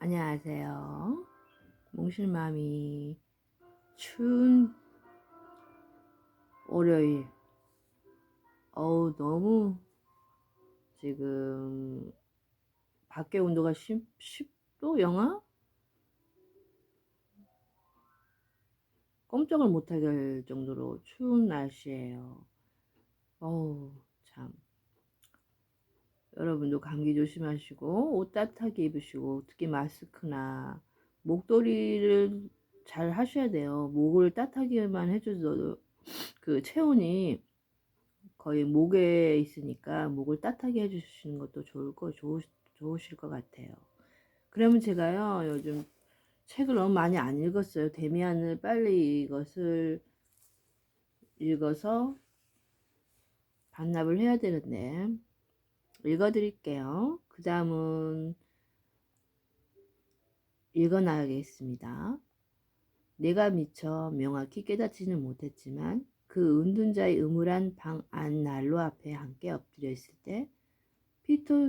안녕하세요. 몽실맘이 추운 월요일. 너무 지금 밖에 온도가 10도 영하? 꼼짝을 못하게 할 정도로 추운 날씨예요. 참. 여러분도 감기 조심하시고 옷 따뜻하게 입으시고 특히 마스크나 목도리를 잘 하셔야 돼요. 목을 따뜻하게만 해줘도 그 체온이 거의 목에 있으니까 목을 따뜻하게 해주시는 것도 좋으실 것 같아요. 그러면 제가요, 요즘 책을 너무 많이 안 읽었어요. 데미안을 빨리 이것을 읽어서 반납을 해야 되는데, 읽어드릴게요. 그 다음은 읽어놔야겠습니다. 내가 미처 명확히 깨닫지는 못했지만, 그 은둔자의 음울한 방 안 난로 앞에 함께 엎드려 있을 때,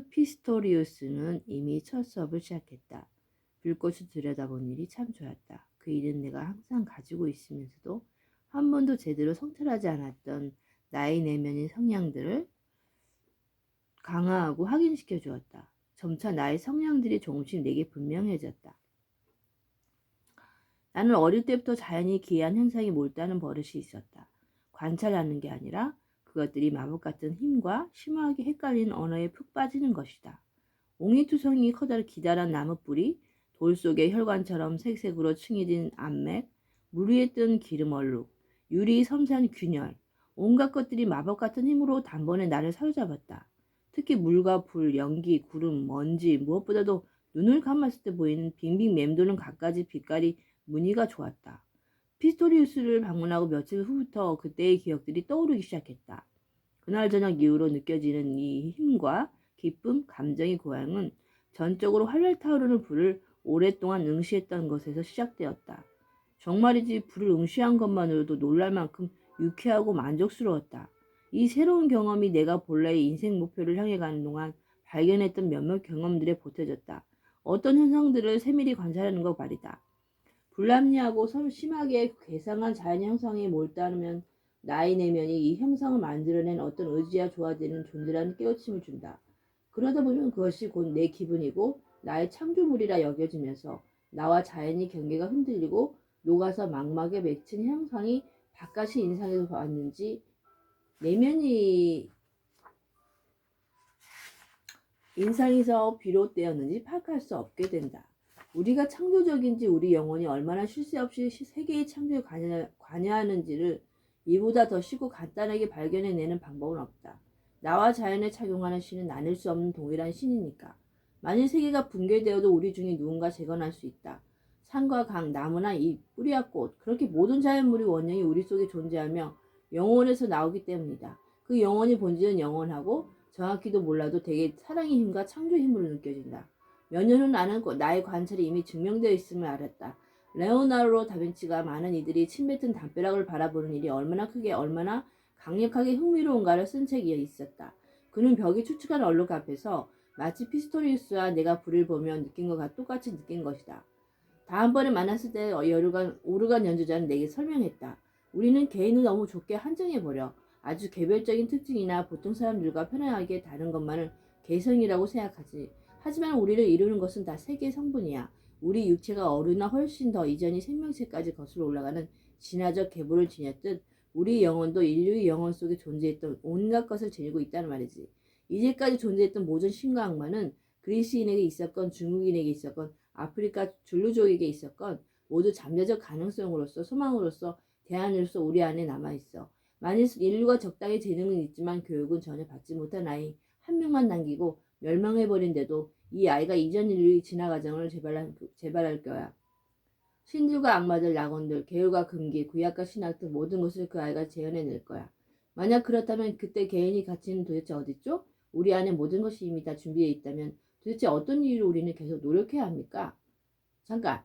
피스토리우스는 이미 첫 수업을 시작했다. 불꽃을 들여다본 일이 참 좋았다. 그 일은 내가 항상 가지고 있으면서도 한 번도 제대로 성찰하지 않았던 나의 내면의 성향들을 강화하고 확인시켜 주었다. 점차 나의 성향들이 조금씩 내게 분명해졌다. 나는 어릴 때부터 자연이 기이한 현상에 몰두하는 버릇이 있었다. 관찰하는 게 아니라 그것들이 마법 같은 힘과 심오하게 헷갈리는 언어에 푹 빠지는 것이다. 옹이투성이 커다란 기다란 나무뿌리, 돌 속의 혈관처럼 색색으로 층이 암맥, 물 위에 뜬 기름 얼룩, 유리 섬세한 균열, 온갖 것들이 마법 같은 힘으로 단번에 나를 사로잡았다. 특히 물과 불, 연기, 구름, 먼지, 무엇보다도 눈을 감았을 때 보이는 빙빙 맴도는 갖가지 빛깔이 무늬가 좋았다. 피스토리우스를 방문하고 며칠 후부터 그때의 기억들이 떠오르기 시작했다. 그날 저녁 이후로 느껴지는 이 힘과 기쁨, 감정의 고향은 전적으로 활활 타오르는 불을 오랫동안 응시했던 것에서 시작되었다. 정말이지 불을 응시한 것만으로도 놀랄 만큼 유쾌하고 만족스러웠다. 이 새로운 경험이 내가 본래의 인생 목표를 향해 가는 동안 발견했던 몇몇 경험들에 보태졌다. 어떤 현상들을 세밀히 관찰하는 것 말이다. 불합리하고 심하게 괴상한 자연 형상에 몰두하면 나의 내면이 이 형상을 만들어낸 어떤 의지와 조화되는 존재라는 깨우침을 준다. 그러다 보면 그것이 곧 내 기분이고 나의 창조물이라 여겨지면서 나와 자연의 경계가 흔들리고 녹아서 망막에 맺힌 형상이 바깥의 인상에서 왔는지 내면이 인상에서 비롯되었는지 파악할 수 없게 된다. 우리가 창조적인지 우리 영혼이 얼마나 쉴 새 없이 세계의 창조에 관여하는지를 이보다 더 쉽고 간단하게 발견해내는 방법은 없다. 나와 자연에 착용하는 신은 나눌 수 없는 동일한 신이니까. 만일 세계가 붕괴되어도 우리 중에 누군가 재건할 수 있다. 산과 강, 나무나 잎, 뿌리와 꽃, 그렇게 모든 자연물의 원형이 우리 속에 존재하며 영혼에서 나오기 때문이다. 그 영혼의 본질은 영원하고 정확히도 몰라도 되게 사랑의 힘과 창조 힘으로 느껴진다. 몇 년 후 나는 나의 관찰이 이미 증명되어 있음을 알았다. 레오나르도 다빈치가 많은 이들이 침뱉은 담벼락을 바라보는 일이 얼마나 크게 얼마나 강력하게 흥미로운가를 쓴 책이 있었다. 그는 벽이 축축한 얼룩 앞에서 마치 피스토리우스와 내가 불을 보며 느낀 것과 똑같이 느낀 것이다. 다음번에 만났을 때 오르간 연주자는 내게 설명했다. 우리는 개인을 너무 좁게 한정해버려 아주 개별적인 특징이나 보통 사람들과 편안하게 다른 것만을 개성이라고 생각하지. 하지만 우리를 이루는 것은 다 세계의 성분이야. 우리 육체가 어른나 훨씬 더 이전이 생명체까지 거슬러 올라가는 진화적 계보를 지녔듯 우리 영혼도 인류의 영혼 속에 존재했던 온갖 것을 지니고 있다는 말이지. 이제까지 존재했던 모든 신과 악마는 그리스인에게 있었건 중국인에게 있었건 아프리카 줄루족에게 있었건 모두 잠재적 가능성으로서 소망으로서 대안으로서 우리 안에 남아있어. 만일 인류가 적당히 재능은 있지만 교육은 전혀 받지 못한 아이 한 명만 남기고 멸망해버린데도 이 아이가 이전 인류의 진화 과정을 재발할 거야. 신들과 악마들, 낙원들, 계율과 금기, 구약과 신학 등 모든 것을 그 아이가 재현해낼 거야. 만약 그렇다면 그때 개인이 가치는 도대체 어딨죠? 우리 안에 모든 것이 이미 다 준비되어 있다면 도대체 어떤 이유로 우리는 계속 노력해야 합니까? 잠깐!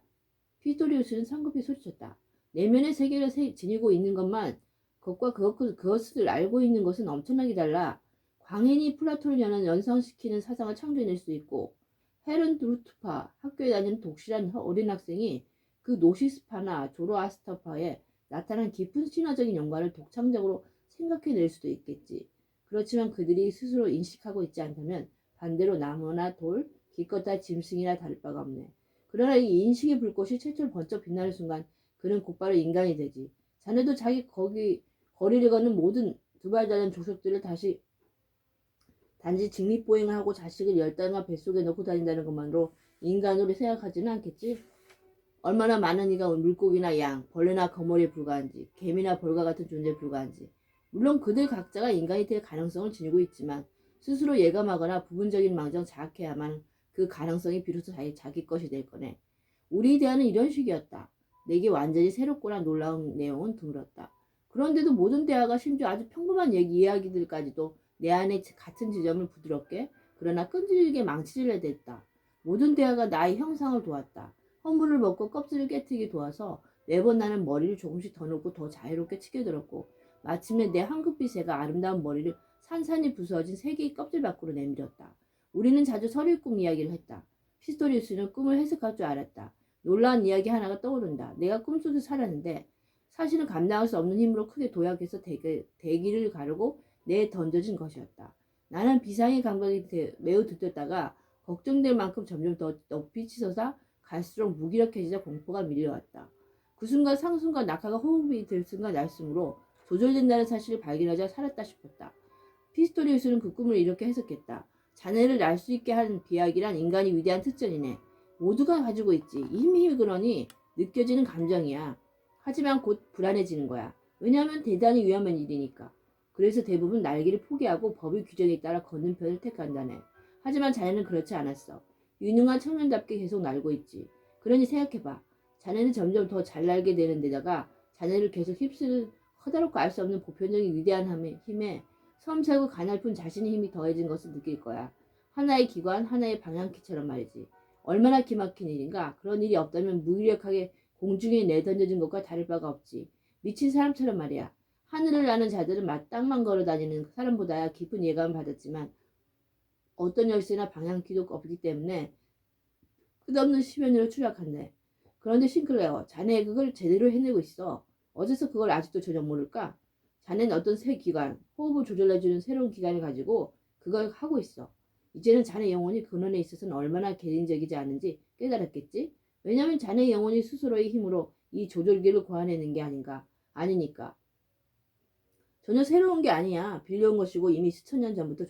피토리우스는 성급히 소리쳤다. 내면의 세계를 지니고 있는 것만 그것을 알고 있는 것은 엄청나게 달라. 광인이 플라톤을 연상시키는 사상을 창조해낼 수 있고 헤른 드루트파 학교에 다니는 독실한 어린 학생이 그 노시스파나 조로아스터파에 나타난 깊은 신화적인 연관을 독창적으로 생각해낼 수도 있겠지. 그렇지만 그들이 스스로 인식하고 있지 않다면 반대로 나무나 돌, 기껏다 짐승이나 다를 바가 없네. 그러나 이 인식의 불꽃이 최초로 번쩍 빛나는 순간 그는 곧바로 인간이 되지. 자네도 자기 거리를 걷는 모든 두 발 달린 족속들을 단지 직립보행을 하고 자식을 열단과 뱃속에 넣고 다닌다는 것만으로 인간으로 생각하지는 않겠지? 얼마나 많은 이가 물고기나 양, 벌레나 거머리에 불과한지, 개미나 벌과 같은 존재에 불과한지. 물론 그들 각자가 인간이 될 가능성을 지니고 있지만 스스로 예감하거나 부분적인 망정 자학해야만 그 가능성이 비로소 자기 것이 될 거네. 우리 대화는 이런 식이었다. 내게 완전히 새롭거나 놀라운 내용은 드물었다. 그런데도 모든 대화가 심지어 아주 평범한 이야기들까지도 내 안에 같은 지점을 부드럽게 그러나 끈질기게 망치려 댔다. 모든 대화가 나의 형상을 도왔다. 허물을 먹고 껍질을 깨트리게 도와서 매번 나는 머리를 조금씩 더 놓고 더 자유롭게 치켜들었고 마침내 내 황급빛 새가 아름다운 머리를 산산이 부서진 세 개의 껍질 밖으로 내밀었다. 우리는 자주 서로의 꿈 이야기를 했다. 피스토리우스는 꿈을 해석할 줄 알았다. 놀라운 이야기 하나가 떠오른다. 내가 꿈속에 살았는데 사실은 감당할 수 없는 힘으로 크게 도약해서 대기를 가르고 내에 던져진 것이었다. 나는 비상의 감각이 매우 들떴다가 걱정될 만큼 점점 더 높이 치솟아 갈수록 무기력해지자 공포가 밀려왔다. 그 순간 상승과 낙하가 호흡이 들숨과 날숨으로 조절된다는 사실을 발견하자 살았다 싶었다. 피스토리우스는 그 꿈을 이렇게 해석했다. 자네를 날 수 있게 한 비약이란 인간이 위대한 특전이네. 모두가 가지고 있지. 이 힘이 그러니 느껴지는 감정이야. 하지만 곧 불안해지는 거야. 왜냐하면 대단히 위험한 일이니까. 그래서 대부분 날개를 포기하고 법의 규정에 따라 걷는 편을 택한다네. 하지만 자네는 그렇지 않았어. 유능한 청년답게 계속 날고 있지. 그러니 생각해봐. 자네는 점점 더 잘 날게 되는 데다가 자네를 계속 휩쓸 커다랗고 알 수 없는 보편적인 위대한 힘에 섬세하고 가냘픈 자신의 힘이 더해진 것을 느낄 거야. 하나의 기관, 하나의 방향키처럼 말이지. 얼마나 기막힌 일인가. 그런 일이 없다면 무기력하게 공중에 내던져진 것과 다를 바가 없지. 미친 사람처럼 말이야. 하늘을 나는 자들은 땅만 걸어다니는 사람보다야 깊은 예감을 받았지만 어떤 열쇠나 방향키도 없기 때문에 끝없는 심연으로 추락한대. 그런데 싱클레어, 자네 그걸 제대로 해내고 있어. 어째서 그걸 아직도 전혀 모를까? 자네는 어떤 새 기관, 호흡을 조절해주는 새로운 기관을 가지고 그걸 하고 있어. 이제는 자네 영혼이 근원에 있어서는 얼마나 개인적이지 않은지 깨달았겠지? 왜냐하면 자네 영혼이 스스로의 힘으로 이 조절기를 고안해낸 게 아니니까. 전혀 새로운 게 아니야. 빌려온 것이고 이미 수천 년 전부터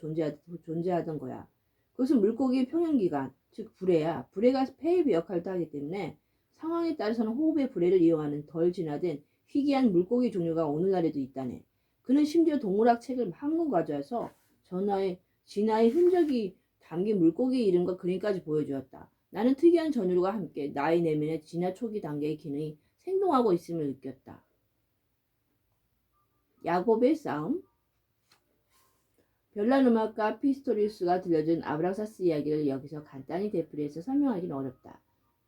존재하던 거야. 그것은 물고기의 평형기관, 즉 불해야. 불해가 폐의 역할도 하기 때문에 상황에 따라서는 호흡의 불해를 이용하는 덜 진화된 희귀한 물고기 종류가 오늘날에도 있다네. 그는 심지어 동물학 책을 한 권 가져와서 진화의 흔적이 담긴 물고기 이름과 그림까지 보여주었다. 나는 특이한 전율과 함께 나의 내면의 진화 초기 단계의 기능이 생동하고 있음을 느꼈다. 야곱의 싸움. 별난 음악가 피스토리우스가 들려준 아브락사스 이야기를 여기서 간단히 되풀이해서 설명하기는 어렵다.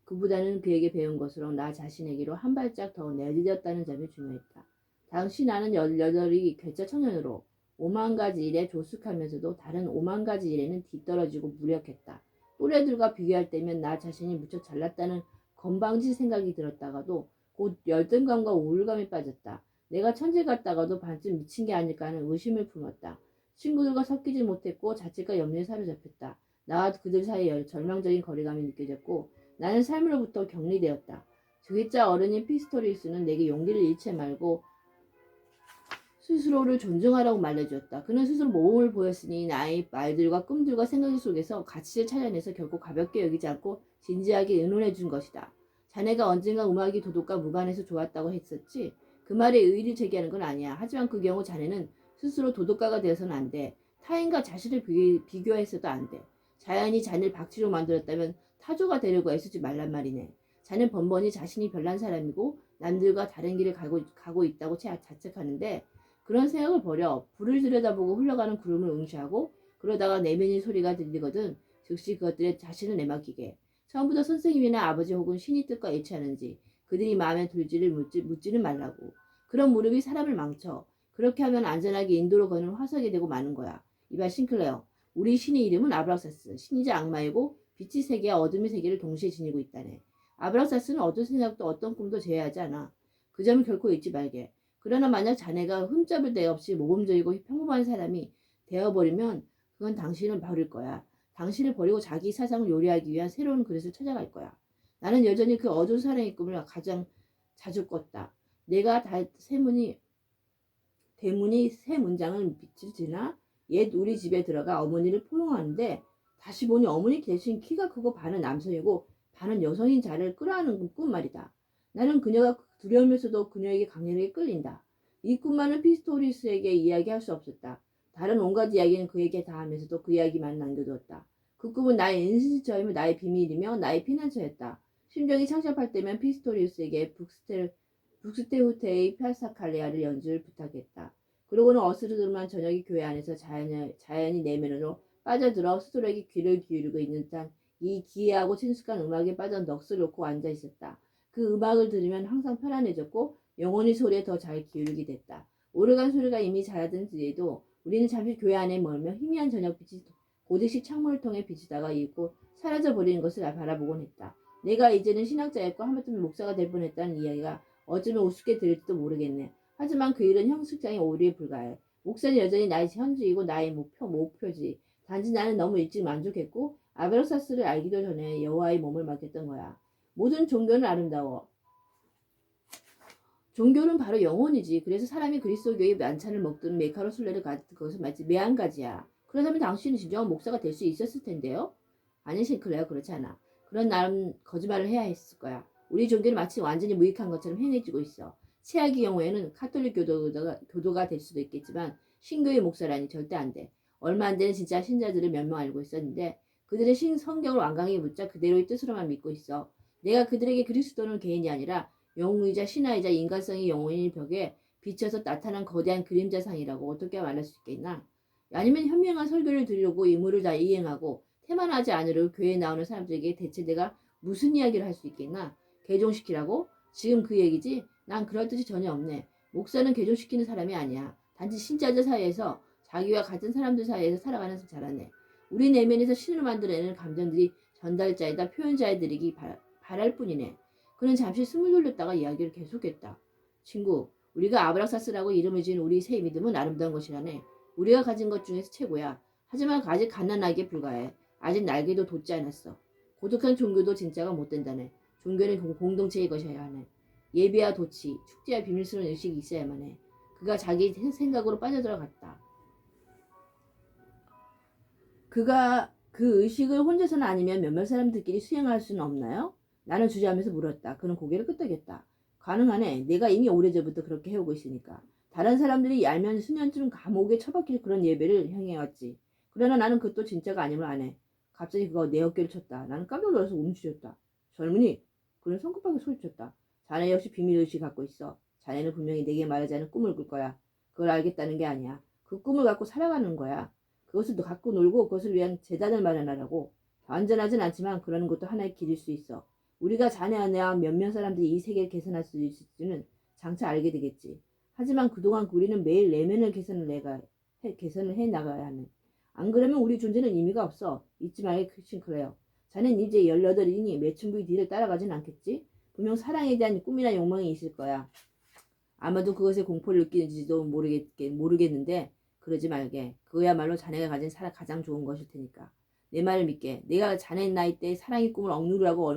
그보다는 그에게 배운 것으로 나 자신에게로 한 발짝 더 내디뎠다는 점이 중요했다. 당시 나는 18이 괴짜 청년으로 5만 가지 일에 조숙하면서도 다른 5만 가지 일에는 뒤떨어지고 무력했다. 또래들과 비교할 때면 나 자신이 무척 잘났다는 건방진 생각이 들었다가도 곧 열등감과 우울감에 빠졌다. 내가 천재 같다가도 반쯤 미친 게 아닐까 하는 의심을 품었다. 친구들과 섞이지 못했고 자책과 염려에 사로잡혔다. 나와 그들 사이에 절망적인 거리감이 느껴졌고 나는 삶으로부터 격리되었다. 괴짜 어른인 피스토리우스는 내게 용기를 잃지 말고 스스로를 존중하라고 말해주었다. 그는 스스로 모범을 보였으니 나의 말들과 꿈들과 생각 속에서 가치를 찾아내서 결코 가볍게 여기지 않고 진지하게 의논해 준 것이다. 자네가 언젠가 음악이 도덕과 무관해서 좋았다고 했었지? 그 말에 의의를 제기하는 건 아니야. 하지만 그 경우 자네는 스스로 도덕가가 되어서는 안 돼. 타인과 자신을 비교해서도 안 돼. 자연이 자네를 박쥐로 만들었다면 타조가 되려고 애쓰지 말란 말이네. 자넨 번번이 자신이 별난 사람이고 남들과 다른 길을 가고 있다고 자책하는데 그런 생각을 버려 불을 들여다보고 흘러가는 구름을 응시하고 그러다가 내면의 소리가 들리거든 즉시 그것들에 자신을 내맡기게. 처음부터 선생님이나 아버지 혹은 신이 뜻과 일치하는지 그들이 마음에 들지를 묻지는 말라고. 그런 무릎이 사람을 망쳐. 그렇게 하면 안전하게 인도로 거는 화석이 되고 마는 거야. 이봐 싱클레어. 우리 신의 이름은 아브락사스. 신이자 악마이고 빛의 세계와 어둠의 세계를 동시에 지니고 있다네. 아브락사스는 어떤 생각도 어떤 꿈도 제외하지 않아. 그 점을 결코 잊지 말게. 그러나 만약 자네가 흠잡을 데 없이 모범적이고 평범한 사람이 되어버리면 그건 당신을 버릴 거야. 당신을 버리고 자기 사상을 요리하기 위한 새로운 그릇을 찾아갈 거야. 나는 여전히 그 어두운 사랑의 꿈을 가장 자주 꿨다. 내가 대문이 새 문장을 빛을 지나 옛 우리 집에 들어가 어머니를 포용하는데 다시 보니 어머니 대신 키가 크고 반은 남성이고 반은 여성인 자를 끌어안는 꿈 말이다. 나는 그녀가 두려우면서도 그녀에게 강렬하게 끌린다. 이 꿈만은 피스토리스에게 이야기할 수 없었다. 다른 온갖 이야기는 그에게 다 하면서도 그 이야기만 남겨두었다. 그 꿈은 나의 인신처이며 나의 비밀이며 나의 피난처였다. 심정이 착잡할 때면 피스토리우스에게 북스테후테의 파사칼레아를 연주를 부탁했다. 그러고는 어스르드만 저녁에 교회 안에서 자연히 내면으로 빠져들어 스스로에게 귀를 기울이고 있는 듯한 이 기이하고 친숙한 음악에 빠져 넋을 놓고 앉아 있었다. 그 음악을 들으면 항상 편안해졌고 영혼의 소리에 더 잘 기울이게 됐다. 오래간 소리가 이미 잦아든 뒤에도 우리는 잠시 교회 안에 멀며 희미한 저녁빛이 고딕식 창문을 통해 비치다가 잊고 사라져버리는 것을 바라보곤 했다. 내가 이제는 신학자였고 하마터면 목사가 될 뻔했다는 이야기가 어쩌면 우습게 들릴지도 모르겠네. 하지만 그 일은 형식상의 오류에 불과해. 목사는 여전히 나의 현주이고 나의 목표지. 단지 나는 너무 일찍 만족했고 아벨사스를 알기도 전에 여호와의 몸을 맡겼던 거야. 모든 종교는 아름다워. 종교는 바로 영혼이지. 그래서 사람이 그리스도교의 만찬을 먹든 메카로 순례를 가든 그것은 마치 매한가지야. 그렇다면 당신은 진정한 목사가 될 수 있었을 텐데요? 아니 싱클레어 그렇지 않아. 그런 나름 거짓말을 해야 했을 거야. 우리 종교는 마치 완전히 무익한 것처럼 행해지고 있어. 최악의 경우에는 카톨릭 교도가 될 수도 있겠지만 신교의 목사라니 절대 안 돼. 얼마 안 되는 진짜 신자들을 몇 명 알고 있었는데 그들은 성경을 완강히 묻자 그대로의 뜻으로만 믿고 있어. 내가 그들에게 그리스도는 개인이 아니라 영웅이자 신화이자 인간성의 영혼인 벽에 비쳐서 나타난 거대한 그림자상이라고 어떻게 말할 수 있겠나? 아니면 현명한 설교를 들으려고 임무를 다 이행하고 태만하지 않으려 교회에 나오는 사람들에게 대체 내가 무슨 이야기를 할 수 있겠나? 개종시키라고? 지금 그 얘기지? 난 그럴 뜻이 전혀 없네. 목사는 개종시키는 사람이 아니야. 단지 신자들 사이에서 자기와 같은 사람들 사이에서 살아가는 자라네. 우리 내면에서 신을 만들어내는 감정들이 전달자이다 표현자들이기 바랄 뿐이네. 그는 잠시 숨을 돌렸다가 이야기를 계속했다. 친구, 우리가 아브락사스라고 이름을 지은 우리 새 믿음은 아름다운 것이라네. 우리가 가진 것 중에서 최고야. 하지만 아직 갓난아기에 불과해. 아직 날개도 돋지 않았어. 고독한 종교도 진짜가 못 된다네. 종교는 공동체의 것이어야 하네. 예배와 도치, 축제와 비밀스러운 의식이 있어야만 해. 그가 자기 생각으로 빠져들어갔다. 그가 그 의식을 혼자서는 아니면 몇몇 사람들끼리 수행할 수는 없나요? 나는 주저하면서 물었다. 그는 고개를 끄덕였다. 가능하네. 내가 이미 오래전부터 그렇게 해오고 있으니까. 다른 사람들이 알면 수년쯤 감옥에 처박힐 그런 예배를 행해왔지. 그러나 나는 그것도 진짜가 아님을 아네. 갑자기 그가 내 어깨를 쳤다. 나는 깜짝 놀라서 움츠렸다. 젊은이, 그는 성급하게 소리쳤다. 자네 역시 비밀의식을 갖고 있어. 자네는 분명히 내게 말하지 않은 꿈을 꿀 거야. 그걸 알겠다는 게 아니야. 그 꿈을 갖고 살아가는 거야. 그것을 갖고 놀고 그것을 위한 재단을 마련하라고. 완전하진 않지만 그러는 것도 하나의 길일 수 있어. 우리가 자네와 내와 몇몇 사람들이 이 세계를 개선할 수 있을지는 장차 알게 되겠지. 하지만 그동안 우리는 매일 내면을 개선을 해 나가야 하는. 안 그러면 우리 존재는 의미가 없어. 잊지 말게 싱클레어. 자넨 이제 18이니 매춘부의 뒤를 따라가진 않겠지? 분명 사랑에 대한 꿈이나 욕망이 있을 거야. 아마도 그것에 공포를 느끼는지도 모르겠는데 그러지 말게. 그거야말로 자네가 가진 가장 좋은 것일 테니까. 내 말을 믿게. 내가 자네 나이 때 사랑의 꿈을 억누르라고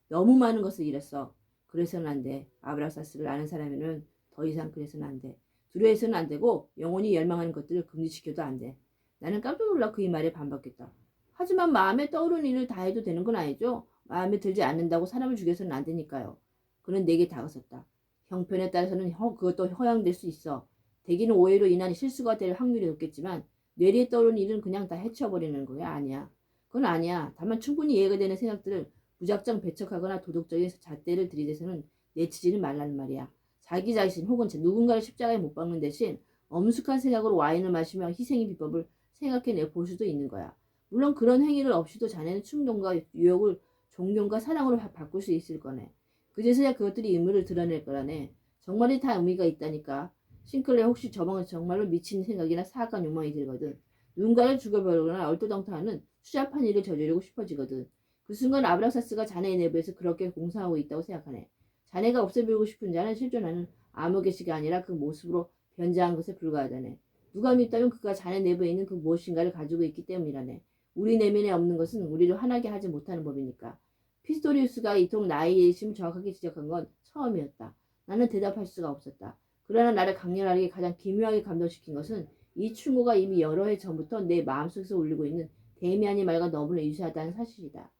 너무 많은 것을 잃었어. 그래서는 안 돼. 아브락사스를 아는 사람에는 더 이상 그래서는 안 돼. 두려워해서는 안 되고 영원히 열망하는 것들을 금지시켜도 안 돼. 나는 깜짝 놀라 그의 말에 반박했다. 하지만 마음에 떠오르는 일을 다 해도 되는 건 아니죠. 마음에 들지 않는다고 사람을 죽여서는 안 되니까요. 그는 내게 다가섰다. 형편에 따라서는 그것도 허용될 수 있어. 대기는 오해로 인한 실수가 될 확률이 높겠지만 뇌리에 떠오르는 일은 그냥 다 해쳐버리는 거야. 아니야. 그건 아니야. 다만 충분히 이해가 되는 생각들을 무작정 배척하거나 도덕적인 잣대를 들이대서는 내치지는 말라는 말이야. 자기 자신 혹은 누군가를 십자가에 못 박는 대신 엄숙한 생각으로 와인을 마시며 희생의 비법을 생각해내 볼 수도 있는 거야. 물론 그런 행위를 없이도 자네는 충동과 유혹을 존경과 사랑으로 바꿀 수 있을 거네. 그제서야 그것들이 의무를 드러낼 거라네. 정말이 다 의미가 있다니까. 싱클레어 혹시 정말로 미친 생각이나 사악한 욕망이 들거든. 누군가를 죽여버리거나 얼토당토하는 추잡한 일을 저지르고 싶어지거든. 그 순간 아브락사스가 자네의 내부에서 그렇게 공상하고 있다고 생각하네. 자네가 없애 보이고 싶은 자는 실존하는 암흑의식이 아니라 그 모습으로 변장한 것에 불과하다네. 누가 믿다면 그가 자네 내부에 있는 그 무엇인가를 가지고 있기 때문이라네. 우리 내면에 없는 것은 우리를 화나게 하지 못하는 법이니까. 피스토리우스가 이토록 나의 예심을 정확하게 지적한 건 처음이었다. 나는 대답할 수가 없었다. 그러나 나를 강렬하게 가장 기묘하게 감동시킨 것은 이 충고가 이미 여러 해 전부터 내 마음속에서 울리고 있는 데미안의 말과 너무나 유사하다는 사실이다.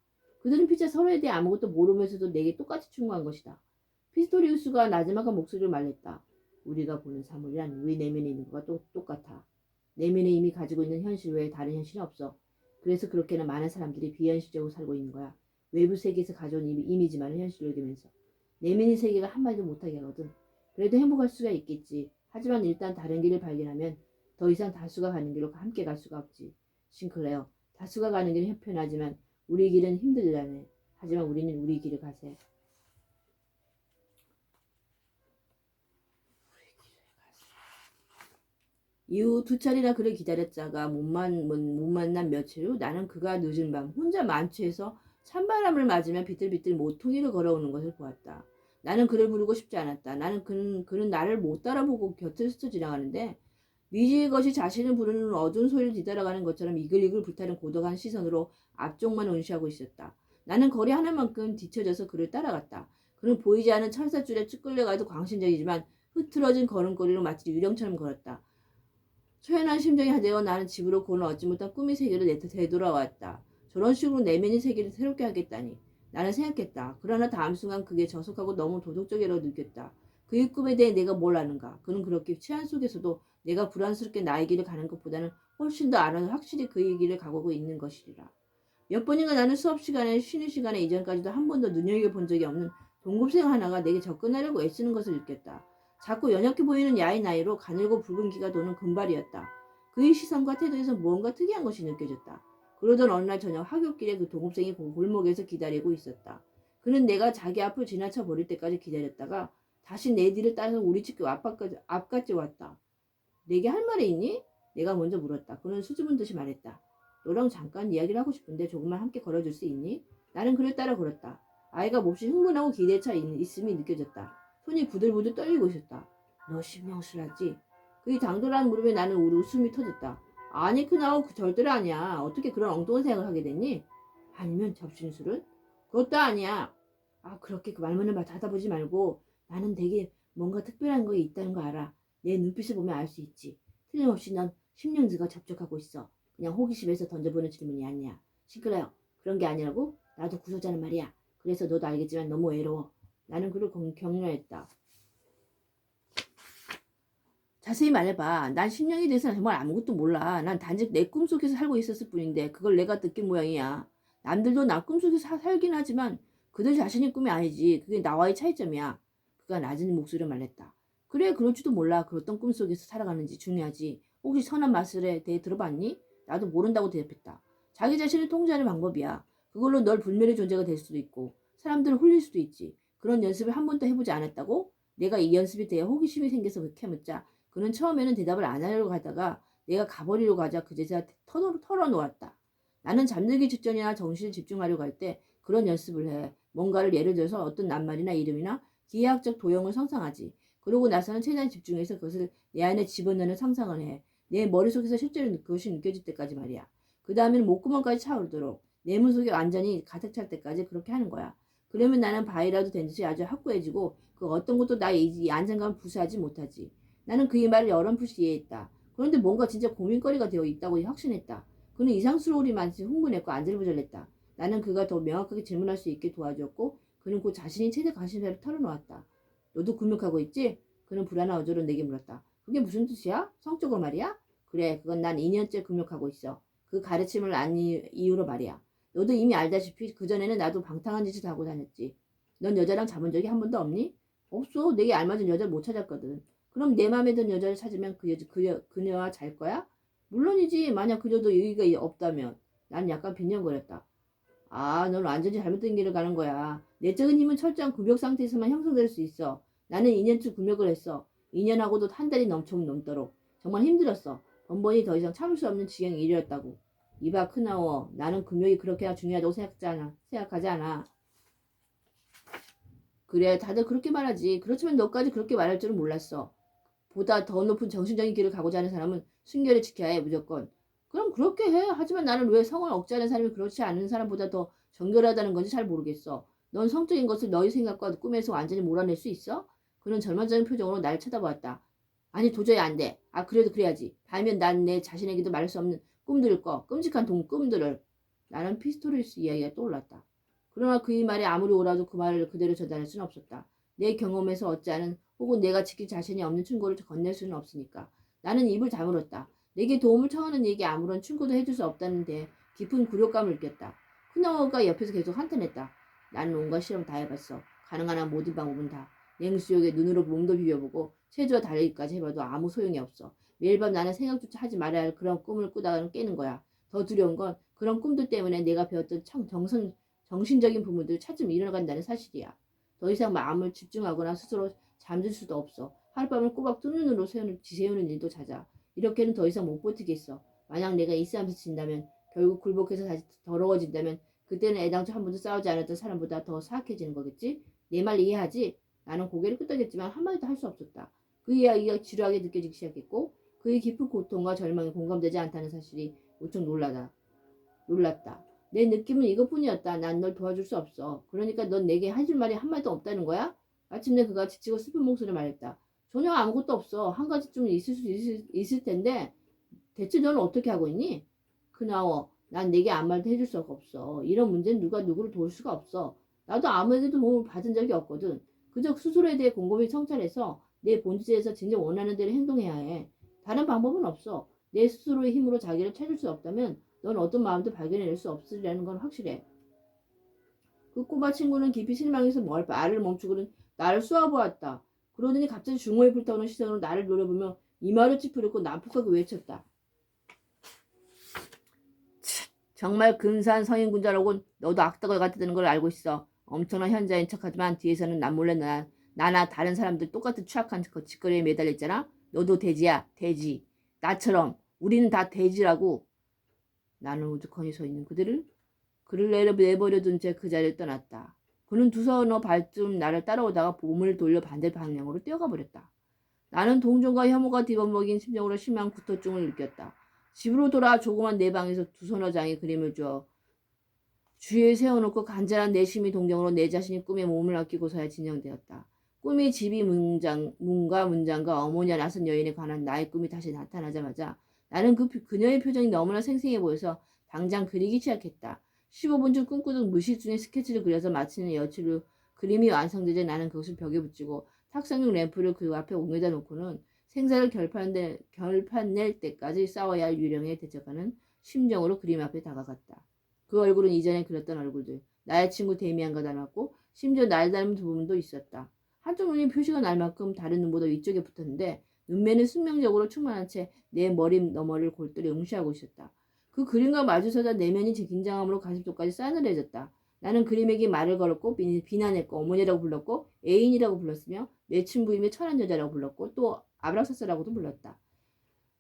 그들은 피차 서로에 대해 아무것도 모르면서도 내게 똑같이 충고한 것이다. 피스토리우스가 나지막한 목소리로 말했다. 우리가 보는 사물이란 우리 내면에 있는 것과 똑같아. 내면에 이미 가지고 있는 현실 외에 다른 현실이 없어. 그래서 그렇게는 많은 사람들이 비현실적으로 살고 있는 거야. 외부 세계에서 가져온 이미지만을 현실로 여기면서. 내면의 세계가 한마디도 못하게 하거든. 그래도 행복할 수가 있겠지. 하지만 일단 다른 길을 발견하면 더 이상 다수가 가는 길로 함께 갈 수가 없지. 싱클레어, 다수가 가는 길은 편하지만 우리 길은 힘들다네. 하지만 우리는 우리 길을 가세. 이후 2차례나 그를 기다렸다가 못 만난 며칠 후 나는 그가 늦은 밤 혼자 만취해서 찬바람을 맞으며 비틀비틀 모퉁이를 걸어오는 것을 보았다. 나는 그를 부르고 싶지 않았다. 그는 나를 못 따라보고 곁을 스쳐 지나가는데 미지의 것이 자신을 부르는 어두운 소리를 뒤따라가는 것처럼 이글이글 불타는 고독한 시선으로 앞쪽만 응시하고 있었다. 나는 거리 하나만큼 뒤처져서 그를 따라갔다. 그는 보이지 않는 철사줄에 쭉 끌려가도 광신적이지만 흐트러진 걸음걸이로 마치 유령처럼 걸었다. 초연한 심정이 하되어 나는 집으로 고는 얻지 못한 꿈의 세계를 되돌아왔다. 저런 식으로 내면의 세계를 새롭게 하겠다니. 나는 생각했다. 그러나 다음 순간 그게 저속하고 너무 도덕적이라고 느꼈다. 그의 꿈에 대해 내가 뭘 아는가. 그는 그렇게 취한 속에서도 내가 불안스럽게 나의 길을 가는 것보다는 훨씬 더 알아서 확실히 그의 길을 가고 있는 것이리라. 몇 번인가 나는 수업 시간에 쉬는 시간에 이전까지도 한 번도 눈여겨본 적이 없는 동급생 하나가 내게 접근하려고 애쓰는 것을 느꼈다. 자꾸 연약해 보이는 야인 아이로 가늘고 붉은 기가 도는 금발이었다. 그의 시선과 태도에서 무언가 특이한 것이 느껴졌다. 그러던 어느 날 저녁 학교길에 그 동급생이 골목에서 기다리고 있었다. 그는 내가 자기 앞을 지나쳐 버릴 때까지 기다렸다가 다시 내 뒤를 따라서 우리 집 앞까지 왔다. 내게 할 말이 있니? 내가 먼저 물었다. 그는 수줍은 듯이 말했다. 너랑 잠깐 이야기를 하고 싶은데 조금만 함께 걸어줄 수 있니? 나는 그를 따라 걸었다. 아이가 몹시 흥분하고 기대에 차 있음이 느껴졌다. 손이 부들부들 떨리고 있었다. 너 신명술하지? 그의 당돌한 물음에 나는 웃음이 터졌다. 아니 그나오 그 절대로 아니야. 어떻게 그런 엉뚱한 생각을 하게 됐니? 아니면 접신술은? 그것도 아니야. 아 그렇게 그 말문을 닫아보지 말고 나는 되게 뭔가 특별한 거 있다는 거 알아. 내 눈빛을 보면 알 수 있지. 틀림없이 넌 심령즈가 접촉하고 있어. 그냥 호기심에서 던져보는 질문이 아니야. 시끄러요. 그런 게 아니라고? 나도 구조자는 말이야. 그래서 너도 알겠지만 너무 외로워. 나는 그를 격려했다. 자세히 말해봐. 난 심령에 대해서는 정말 아무것도 몰라. 난 단지 내 꿈속에서 살고 있었을 뿐인데 그걸 내가 느낀 모양이야. 남들도 나 꿈속에서 살긴 하지만 그들 자신의 꿈이 아니지. 그게 나와의 차이점이야. 그가 낮은 목소리로 말했다. 그래 그럴지도 몰라. 그 어떤 꿈속에서 살아가는지 중요하지. 혹시 선한 마술에 대해 들어봤니? 나도 모른다고 대답했다. 자기 자신을 통제하는 방법이야. 그걸로 널 불멸의 존재가 될 수도 있고 사람들을 홀릴 수도 있지. 그런 연습을 한 번도 해보지 않았다고? 내가 이 연습에 대해 호기심이 생겨서 그렇게 묻자 그는 처음에는 대답을 안 하려고 하다가 내가 가버리려고 하자 그제서야 털어놓았다. 나는 잠들기 직전이나 정신을 집중하려고 할 때 그런 연습을 해. 뭔가를 예를 들어서 어떤 낱말이나 이름이나 기하학적 도형을 상상하지. 그러고 나서는 최대한 집중해서 그것을 내 안에 집어넣는 상상을 해. 내 머릿속에서 실제로 그것이 느껴질 때까지 말이야. 그 다음에는 목구멍까지 차오르도록 내 몸속에 완전히 가득 찰 때까지 그렇게 하는 거야. 그러면 나는 바위라도 된 듯이 아주 확고해지고 그 어떤 것도 나의 이 안정감을 부수하지 못하지. 나는 그의 말을 어렴풋이 이해했다. 그런데 뭔가 진짜 고민거리가 되어 있다고 확신했다. 그는 이상스러우리만치 흥분했고 안절부절했다. 나는 그가 더 명확하게 질문할 수 있게 도와주었고 그는 곧 자신이 최대 관심사를 털어놓았다. 너도 금욕하고 있지? 그는 불안한 어조로 내게 물었다. 그게 무슨 뜻이야? 성적으로 말이야? 그래 그건 난 2년째 금욕하고 있어. 그 가르침을 안 이유로 말이야. 너도 이미 알다시피 그전에는 나도 방탕한 짓을 하고 다녔지. 넌 여자랑 잡은 적이 한 번도 없니? 없어. 내게 알맞은 여자를 못 찾았거든. 그럼 내 맘에 든 여자를 찾으면 그녀와 잘 거야? 물론이지. 만약 그녀도 여유가 없다면. 난 약간 빈정거렸다. 아, 넌 완전히 잘못된 길을 가는 거야. 내적인 힘은 철저한 구력 상태에서만 형성될 수 있어. 나는 2년째 구력을 했어. 2년하고도 한 달이 넘도록. 정말 힘들었어. 번번이 더 이상 참을 수 없는 지경에 이르렀다고. 이봐 크나워, 나는 금욕이 그렇게 중요하다고 생각하지 않아. 그래, 다들 그렇게 말하지. 그렇지만 너까지 그렇게 말할 줄은 몰랐어. 보다 더 높은 정신적인 길을 가고자 하는 사람은 순결을 지켜야 해, 무조건. 그럼 그렇게 해. 하지만 나는 왜 성을 억제하는 사람이 그렇지 않은 사람보다 더 정결하다는 건지 잘 모르겠어. 넌 성적인 것을 너희 생각과 꿈에서 완전히 몰아낼 수 있어? 그는 절망적인 표정으로 날 쳐다보았다. 아니, 도저히 안 돼. 아, 그래도 그래야지. 달면 난 내 자신에게도 말할 수 없는 꿈들을 끔찍한 꿈들을. 나는 피스토리우스 이야기가 떠올랐다. 그러나 그의 말에 아무리 오라도 그 말을 그대로 전달할 수는 없었다. 내 경험에서 얻지 않은 혹은 내가 지킬 자신이 없는 충고를 건넬 수는 없으니까. 나는 입을 다물었다. 내게 도움을 청하는 얘기 아무런 충고도 해줄 수 없다는데 깊은 굴욕감을 느꼈다. 쿠나워가 옆에서 계속 한탄했다. 나는 온갖 실험 다 해봤어. 가능한 한 모든 방법은 다. 냉수욕에 눈으로 몸도 비벼보고 체조와 달리기까지 해봐도 아무 소용이 없어. 매일 밤 나는 생각조차 하지 말아야 할 그런 꿈을 꾸다가는 깨는 거야. 더 두려운 건 그런 꿈들 때문에 내가 배웠던 정신적인 부분들을 차츰 잃어간다는 사실이야. 더 이상 마음을 집중하거나 스스로 잠들 수도 없어. 하룻밤을 꼬박 두 눈으로 지새우는 일도 잦아. 이렇게는 더 이상 못 버티겠어. 만약 내가 이 싸움에서 진다면, 결국 굴복해서 다시 더러워진다면 그때는 애당초 한 번도 싸우지 않았던 사람보다 더 사악해지는 거겠지? 내 말 이해하지? 나는 고개를 끄덕였지만 한마디도 할 수 없었다. 그 이야기가 지루하게 느껴지기 시작했고 그의 깊은 고통과 절망이 공감되지 않다는 사실이 무척 놀랐다. 내 느낌은 이것뿐이었다. 난 널 도와줄 수 없어. 그러니까 넌 내게 해줄 말이 한마디도 없다는 거야? 마침내 그가 지치고 슬픈 목소리를 말했다. 전혀 아무것도 없어. 한 가지쯤은 있을 텐데 대체 너는 어떻게 하고 있니? 크나워, 난 내게 아무 말도 해줄 수가 없어. 이런 문제는 누가 누구를 도울 수가 없어. 나도 아무에게도 도움을 받은 적이 없거든. 그저 스스로에 대해 곰곰이 성찰해서 내 본질에서 진정 원하는 대로 행동해야 해. 다른 방법은 없어. 내 스스로의 힘으로 자기를 찾을 수 없다면 넌 어떤 마음도 발견해낼 수 없으리라는 건 확실해. 그 꼬마 친구는 깊이 실망해서 말을 멈추고는 나를 쏘아보았다. 그러더니 갑자기 중호에 불타오는 시선으로 나를 노려보며 이마를 찌푸렸고 난폭하게 외쳤다. 정말 근사한 성인군자라곤 너도 악덕을 같다는 걸 알고 있어. 엄청난 현자인 척하지만 뒤에서는 난 몰래 나나 다른 사람들 똑같은 취약한 짓거리에 매달려 있잖아. 너도 돼지야, 돼지. 나처럼 우리는 다 돼지라고. 나는 우두커니 서 있는 그를 내버려둔 채 그 자리를 떠났다. 그는 두서너 발쯤 나를 따라오다가 몸을 돌려 반대 방향으로 뛰어가 버렸다. 나는 동정과 혐오가 뒤범벅인 심정으로 심한 구토증을 느꼈다. 집으로 돌아 조그만 내 방에서 두서너 장의 그림을 주위에 세워놓고 간절한 내심의 동경으로 내 자신이 꿈에 몸을 아끼고서야 진정되었다. 꿈이 집이 문과 문장과 어머니와 낯선 여인에 관한 나의 꿈이 다시 나타나자마자 나는 그녀의 표정이 너무나 생생해 보여서 당장 그리기 시작했다. 15분 중 꿈꾸던 무의식 중에 스케치를 그려서 마치는 여치로 그림이 완성되자 나는 그것을 벽에 붙이고 탁상용 램프를 그 앞에 옮겨다 놓고는 생사를 결판낼 때까지 싸워야 할 유령에 대적하는 심정으로 그림 앞에 다가갔다. 그 얼굴은 이전에 그렸던 얼굴들, 나의 친구 데미안과 닮았고 심지어 날 닮은 두 부분도 있었다. 한쪽 눈이 표시가 날 만큼 다른 눈보다 위쪽에 붙었는데 눈매는 숙명적으로 충만한 채 내 머리 너머를 골똘히 응시하고 있었다. 그 그림과 마주서자 내면이 긴장함으로 가슴속까지 싸늘해졌다. 나는 그림에게 말을 걸었고 비난했고 어머니라고 불렀고 애인이라고 불렀으며 내 친구이며 천한 여자라고 불렀고 또 아브락사스라고도 불렀다.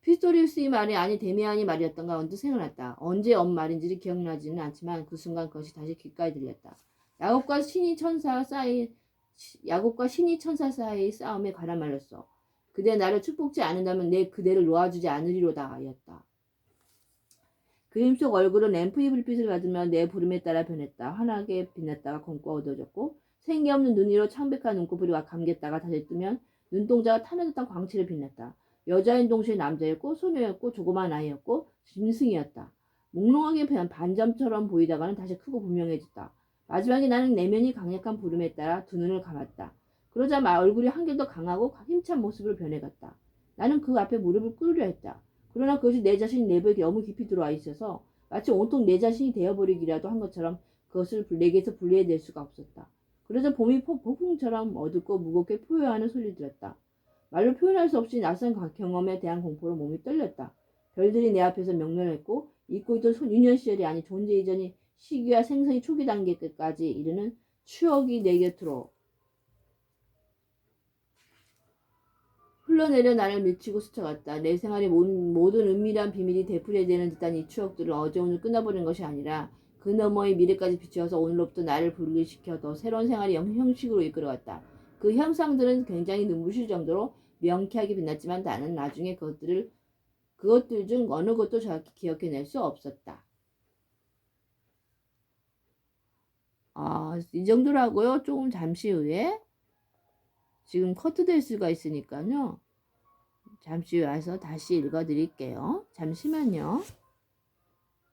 피스토리우스의 말이 아니 데미안이 말이었던가 언뜻 생각났다. 언제 말인지 기억나지는 않지만 그 순간 그것이 다시 귓가에 들렸다. 야곱과 신이 천사 사이의 싸움에 관한 말이었어. 그대 나를 축복지 않는다면 내 그대를 놓아주지 않으리로다 하였다. 그림 속 얼굴은 램프의 불빛을 받으며 내 부름에 따라 변했다. 환하게 빛났다가 검고 어두워졌고 생기 없는 눈 위로 창백한 눈꺼풀이 감겼다가 다시 뜨면 눈동자가 타는 듯한 광채를 빛냈다. 여자인 동시에 남자였고 소녀였고 조그만 아이였고 짐승이었다. 몽롱하게 반점처럼 보이다가는 다시 크고 분명해졌다. 마지막에 나는 내면이 강력한 부름에 따라 두 눈을 감았다. 그러자 얼굴이 한결 더 강하고 힘찬 모습으로 변해갔다. 나는 그 앞에 무릎을 꿇으려 했다. 그러나 그것이 내 자신 내부에 너무 깊이 들어와 있어서 마치 온통 내 자신이 되어버리기라도 한 것처럼 그것을 내게서 분리해낼 수가 없었다. 그러자 봄이 폭풍처럼 어둡고 무겁게 포효하는 소리를 들었다. 말로 표현할 수 없이 낯선 경험에 대한 공포로 몸이 떨렸다. 별들이 내 앞에서 명령했고 잊고 있던 유년 시절이 아니 존재 이전이 시기와 생성의 초기 단계까지 이르는 추억이 내 곁으로 흘러내려 나를 밀치고 스쳐갔다. 내 생활의 모든 은밀한 비밀이 되풀이되는 듯한 이 추억들은 어제 오늘 끝나버린 것이 아니라 그 너머의 미래까지 비추어서 오늘로부터 나를 분리시켜 더 새로운 생활의 형식으로 이끌어갔다. 그 형상들은 굉장히 눈부실 정도로 명쾌하게 빛났지만 나는 나중에 그것들 중 어느 것도 정확히 기억해낼 수 없었다. 이 정도라고요. 조금 잠시 후에 지금 커트될 수가 있으니까요. 잠시 후에 와서 다시 읽어드릴게요. 잠시만요.